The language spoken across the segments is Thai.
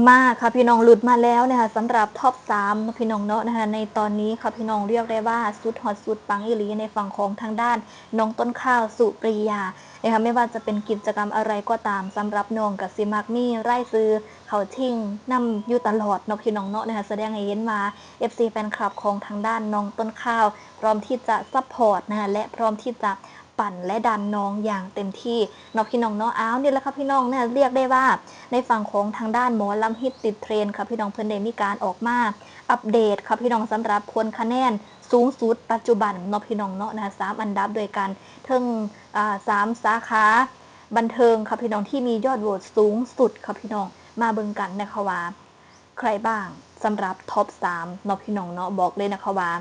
มาค่ะพี่น้องหลุดมาแล้วนะคะสำหรับท็อป3พี่น้องเนาะนะคะในตอนนี้ค่ะพี่น้องเรียกได้ว่าสุดฮอตสุดปังอีหลีในฝั่งของทางด้านน้องต้นข้าวสุปรียานะคะไม่ว่าจะเป็นกิจกรรมอะไรก็ตามสำหรับน้องกับซิมักมี่ไร่ซื้อเขาทิ้งนำอยู่ตลอดเนาะพี่น้องเนาะนะคะแสดงให้เห็นมา FC แฟนคลับของทางด้านน้องต้นข้าวพร้อมที่จะซัพพอร์ตนะคะและพร้อมที่จะปั่นและดันน้องอย่างเต็มที่เนาะพี่น้องเนาะอ้าวนี่แหละค่ะพี่น้องเนี่ยเรียกได้ว่าในฝั่งของทางด้านหมอลำฮิตติดเทรนค่ะพี่น้องเพิ่นได้มีการออกมาอัปเดตค่ะพี่น้องสำหรับผลคะแนนสูงสุดปัจจุบันเนาะพี่น้องเนาะนะคะ3อันดับโดยกันทั้ง3สาขาบันเทิงค่ะพี่น้องที่มียอดโหวตสูงสุดค่ะพี่น้องมาเบิ่งกันนะคะว่าใครบ้างสำหรับท็อป3เนาะพี่น้องเนาะบอกเลยนะคะว่า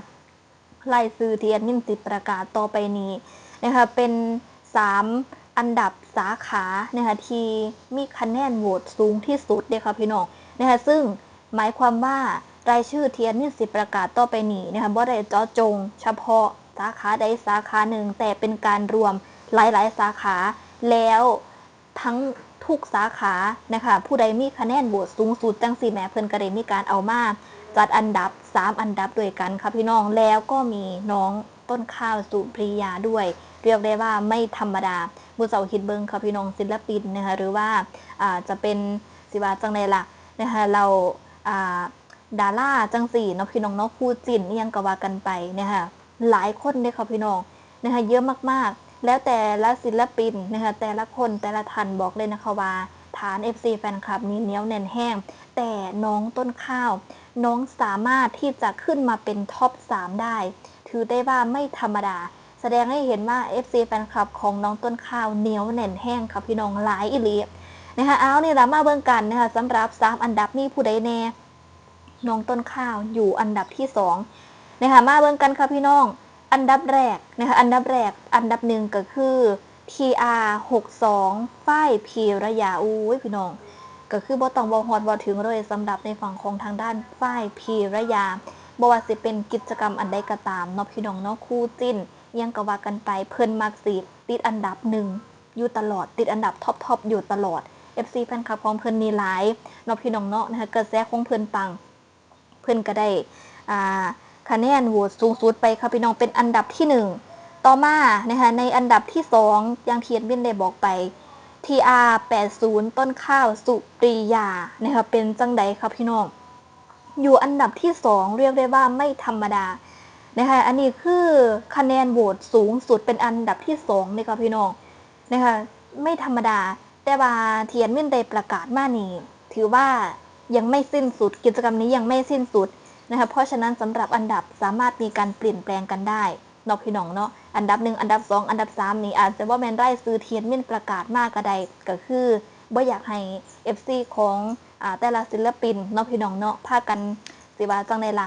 รายชื่อที่แอดมินติดประกาศต่อไปนี้นะคะเป็น3อันดับสาขานะคะที่มีคะแนนโหวตสูงที่สุดเด้ค่ะพี่น้องนะคะซึ่งหมายความว่ารายชื่อที่แอดมินสิประกาศต่อไปนี้นะคะบ่ได้เจาะจงเฉพาะสาขาใดสาขาหนึ่งแต่เป็นการรวมหลายๆสาขาแล้วทั้งทุกสาขานะคะผู้ใดมีคะแนนโหวตสูงสุดจังสี่แม่เพิ่นก็ได้มีการเอามาจัดอันดับ3อันดับด้วยกันค่ะพี่น้องแล้วก็มีน้องต้นข้าวสุปรียาด้วยเรียกได้ว่าไม่ธรรมดาบุษาคิดเบิงค่ะพี่น้องศิลปินนะคะหรือว่าจะเป็นสิว่าจังไดล่ะนะคะเราดาราจังสี่เนาะพี่น้องเนาะคู่จิ้นนี่ยังก็ว่ากันไปนะคะหลายคนเลยค่ะพี่น้องนะคะเยอะมากๆแล้วแต่ละศิลปินนะคะแต่ละคนแต่ละท่านบอกเลยนะคะว่าฐาน FC แฟนคลับนี้เหนียวแน่นแห้งแต่น้องต้นข้าวน้องสามารถที่จะขึ้นมาเป็นท็อป3ได้ถือได้ว่าไม่ธรรมดาแสดงให้เห็นว่า FC แฟนคลับของน้องต้นข้าวเหนียวแน่นแห้งค่ะพี่น้องหลายอีหลีนะคะเอานี่ละมาเบิ่งกันนะคะสำหรับ3อันดับนี้ผู้ใดแน่น้องต้นข้าวอยู่อันดับที่2นะคะมาเบิ่งกันค่ะพี่น้องอันดับแรกนะคะอันดับหนึ่งก็คือ TR62 ฝ้ายพีระยาอุ้ยพี่น้องก็คือบ่ต้องบ่ฮอดบ่ถึงเลยสำหรับในฝั่งของทางด้านฝ้ายพีระยาบ่ว่าสิเป็นกิจกรรมอันใดก็ตามเนาะพี่น้องเนาะคู่จิ้นยังก็ว่ากันไปเพิ่นมักสิติดอันดับ1อยู่ตลอดติดอันดับท็อปอยู่ตลอด FC แฟนคลับของเพิ่นนี่หลายเนาะพี่น้องเนาะนะคะกระแสของเพิ่นปังเพิ่นก็ได้คะแนนโหวตสูงสุดไปค่ะพี่น้องเป็นอันดับที่1ต่อมานะคะในอันดับที่2อย่างที่บินได้บอกไป TR80 ต้นข้าวสุปรียานะคะเป็นจังไดครับพี่น้องอยู่อันดับที่2เรียกได้ว่าไม่ธรรมดานะคะอันนี้คือคะแนนโหวตสูงสุดเป็นอันดับที่2เลยค่ะพี่น้องนะคะไม่ธรรมดาแต่ว่าเทียนมินได้ประกาศมานี่ถือว่ายังไม่สิ้นสุดกิจกรรมนี้ยังไม่สิ้นสุดนะคะเพราะฉะนั้นสำหรับอันดับสามารถมีการเปลี่ยนแปลงกันได้เนาะพี่น้องเนาะอันดับ1อันดับ2อันดับ3นี่อาจจะว่าแม่นไร่ซื้อเทียนมินประกาศมากก็ได้ก็คือบ่อยากให้ FC ของแต่ละศิลปินเนาะพี่น้องเนาะพากันสิว่าจังได๋ล่ะ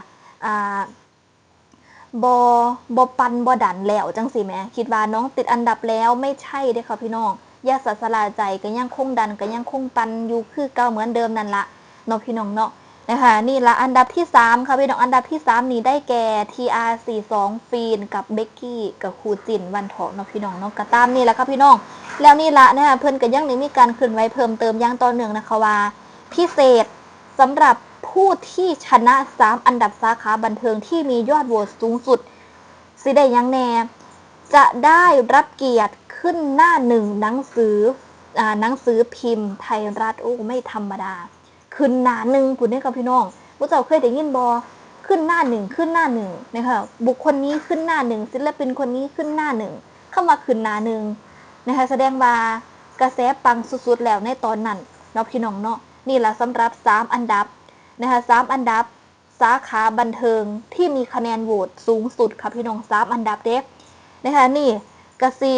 บ่ปันบ่ดันแล้วจังสิแม่คิดว่าน้องติดอันดับแล้วไม่ใช่เด้อค่ะพี่น้องอย่าสะสลายใจก็ยังคงดันก็ยังคงปันอยู่คือเก่าเหมือนเดิมนั่นละเนาะพี่น้องเนาะนะคะนี่ละอันดับที่3ค่ะพี่น้องอันดับที่3นี่ได้แก่ TR42 ฟีนกับเบกกี้กับครูจินวันทองเนาะพี่น้องเนาะก็ตามนี่แหละค่ะพี่น้องแล้วนี่ละนะคะเพิ่นก็ยังมีการขึ้นไว้เพิ่มเติมอย่างต่อเนื่องนะคะว่าพิเศษสำหรับผู้ที่ชนะ3อันดับสาขาบันเทิงที่มียอดโหวตสูงสุดสิได้ยังแน่จะได้รับเกียรติขึ้นหน้า1หนังสือพิมพ์ไทยรัฐโอ้ไม่ธรรมดาขึ้นหน้า1พุ่นเด้อค่ะพี่น้องผู้เจ้าเคยได้ยินบ่ขึ้นหน้า1นะคะบุคคลนี้ขึ้นหน้า1ศิลปินคนนี้ขึ้นหน้า1เข้ามาขึ้นหน้า1นะคะแสดงว่ากระแสปังสุดๆแล้วในตอนนั้นเนาะพี่น้องเนาะนี่ล่ะสำหรับ3อันดับนะคะ3อันดับสาขาบันเทิงที่มีคะแนนโหวตสูงสุดค่ะพี่น้อง3อันดับเด้นะคะนี่กะสิ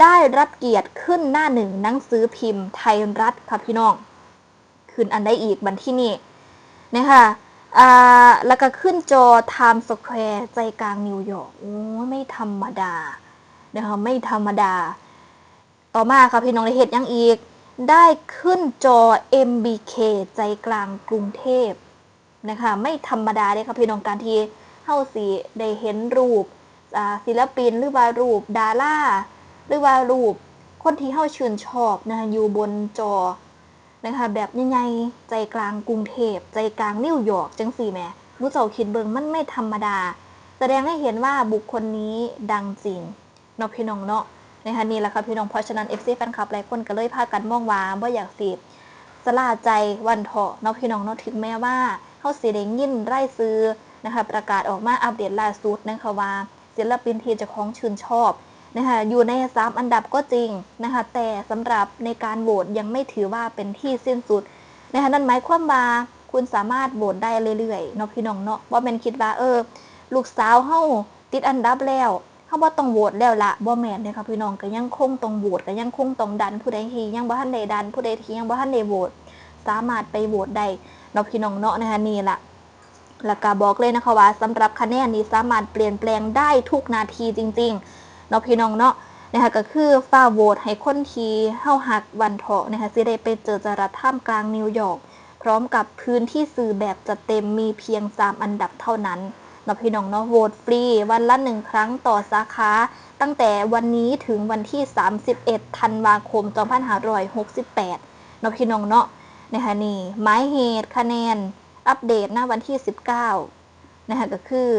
ได้รับเกียรติขึ้นหน้า1หนังสือพิมพ์ไทยรัฐค่ะพี่น้องขึ้นอันได้อีกบันที่นี่นะคะแล้วก็ขึ้นจอ Times Square ใจกลางนิวยอร์กโอ้ไม่ธรรมดานะคะไม่ธรรมดาต่อมาค่ะพี่น้องได้เฮ็ดยังอีกได้ขึ้นจอ MBK ใจกลางกรุงเทพนะคะไม่ธรรมดาเลยค่ะพี่น้องการที่เฮาสิได้เห็นรูปศิลปินหรือว่ารูปดาราหรือว่ารูปคนที่เฮาชื่นชอบนะคะอยู่บนจอ นะคะแบบใหญ่ๆใจกลางกรุงเทพใจกลางนิวยอร์กจังสี่แหม่มู้เจ้าคิดเบิงมันไม่ธรรมดาแสดงให้เห็นว่าบุคคลนี้ดังจริงเนาะพี่น้องเนาะนะคะนี่แหละค่ะพี่น้องเพราะฉะนั้น FC แฟนคลับหลายคนก็เลยพากันมองว่าบ่อยากสิสลาใจวันเถาะเนาะพี่น้องเนาะถึงแม้ว่าเฮาสิได้ยินรายชื่อนะคะประกาศออกมาอัปเดตล่าสุดนะคะว่าศิลปินที่เจ้าของชื่นชอบนะคะอยู่ใน3อันดับก็จริงนะคะแต่สำหรับในการโหวตยังไม่ถือว่าเป็นที่สิ้นสุดนะคะนั่นหมายความว่าคุณสามารถโหวตได้เรื่อยๆเนาะพี่น้องเนาะบ่แม่นคิดว่าลูกสาวเฮาติดอันดับแล้วเฮาบ่ต้องโหวตแล้วล่ะบ่แม่นเด้ค่ะพี่น้องก็ยังคงต้องโหวตก็ยังคงต้องดันผู้ใดที่ยังบ่ทันได้ดันผู้ใดที่ยังบ่ทันได้โหวตสามารถไปโหวตได้เนาะพี่น้องเนาะนะคะนี่ล่ะแล้วก็บอกเลยนะคะว่าสำหรับคะแนนนี้สามารถเปลี่ยนแปลงได้ทุกนาทีจริงๆเนาะพี่น้องเนาะนะคะก็คือฝ้าโหวตให้คนที่เฮาฮักวันเถาะนะคะสิได้ไปเจอจรัสท่ามกลางนิวยอร์กพร้อมกับพื้นที่สื่อแบบจัดเต็มมีเพียง3อันดับเท่านั้นเนาะพี่น้องเนาะโหวตฟรีวันละ1ครั้งต่อสาขาตั้งแต่วันนี้ถึงวันที่31ธันวาคม2568เนาะพี่น้องเนาะนะคะนี่หมายเหตุคะแนนอัปเดตณวันที่19นะคะก็คือ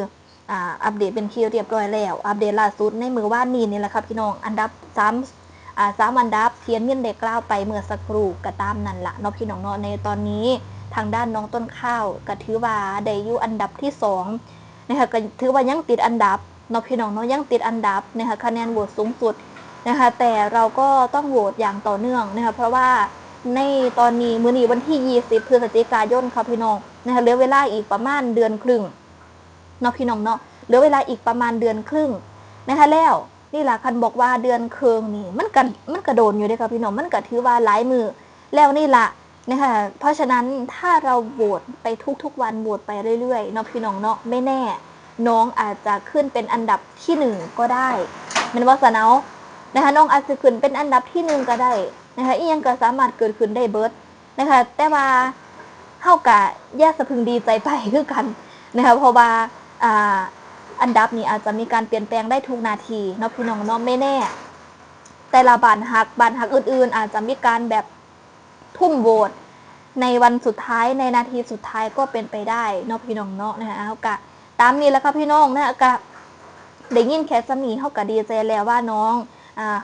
อัปเดตเป็นที่เรียบร้อยแล้วอัปเดตล่าสุดในมือว่านนี้นี่แหละครับพี่น้องอันดับ3อันดับเทียนมินได้กล่าวไปเมื่อสักครู่ก็ตามนั่นละเนาะพี่น้องเนาะในตอนนี้ทางด้านน้องต้นข้าวก็ถือว่าได้อยู่อันดับที่2นะคะก็ถือว่ายังติดอันดับเนาะพี่น้องเนาะยังติดอันดับนะคะคะแนนโหวตสูงสุดนะคะแต่เราก็ต้องโหวตอย่างต่อเนื่องนะคะเพราะว่าในตอนนี้มื้อนี้วันที่20พฤศจิกายนค่ะพี่น้องนะคะเหลือเวลาอีกประมาณเดือนครึ่งเนาะพี่น้องเนาะเหลือเวลาอีกประมาณเดือนครึ่งนะคะแล้วนี่แหละคันบอกว่าเดือนครึ่งนี่มันกระโดนอยู่เด้ค่ะพี่น้องมันก็ถือว่าหลายมือแล้วนี่ล่ะนะคะเพราะฉะนั้นถ้าเราโหวตไปทุกๆวันโหวตไปเรื่อยๆเนาะพี่น้องเนาะไม่แน่น้องอาจจะขึ้นเป็นอันดับที่1ก็ได้มันว่าซะเนาะนะคะน้องอาจจะขึ้นเป็นอันดับที่1ก็ได้นะคะอีหยังก็สามารถเกิดขึ้นได้เบิดนะคะแต่ว่าเฮากะอย่าสะพึงดีใจไปคือกันนะคะเพราะว่าอันดับนี้อาจจะมีการเปลี่ยนแปลงได้ทุกนาทีเนาะพี่น้องเนาะไม่แน่แต่ละบ้านฮักอื่นๆอาจจะมีการแบบทุ่มโหวตในวันสุดท้ายในนาทีสุดท้ายก็เป็นไปได้เนาะพี่น้องเนาะนะคะเฮากะตามนี้แล้วค่ะพี่น้องนะคะกะได้ยินแค่สมีเฮากะดีใจแล้วว่าน้อง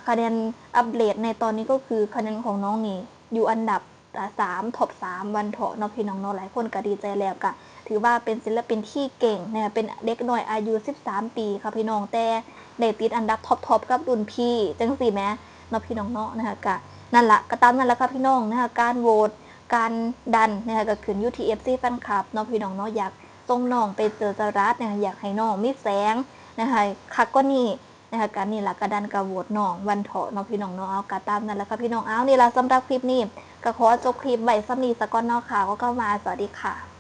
คะแนนอัปเดตในตอนนี้ก็คือคะแนนของน้องนี่อยู่อันดับ3ท็อป3วันเถาะเนาะพี่น้องเนาะหลายคนก็ดีใจแล้วกะถือว่าเป็นศิลปินที่เก่งนะคะเป็นเด็กน้อยอายุ13ปีค่ะพี่น้องแต่ได้ติดอันดับท็อปกับรุ่นพี่จังซี่แม้เนาะพี่น้องเนาะนะคะกะนั่นละก็ตามนั่นแหละค่ะพี่น้องนะคะการโหวตการดันนะคะก็ขึ้นอยู่ที่ FC แฟนคลับเนาะพี่น้องเนาะอยากส่งน้องไปเจอจรัสนะคะอยากให้น้องมีแสงนะคะคักก็นี่นะคะการนี่ล่ะกระดันกระโหวตน้องวันเถาะเนาะพี่น้องเนาะเอากะตามนั่นแหละค่ะพี่น้องเอานี่ล่ะสำหรับคลิปนี้ก็ขอจบคลิปไว้ซ้ำนี้ซะก่อนเนาะค่ะก็เข้ามาสวัสดีค่ะ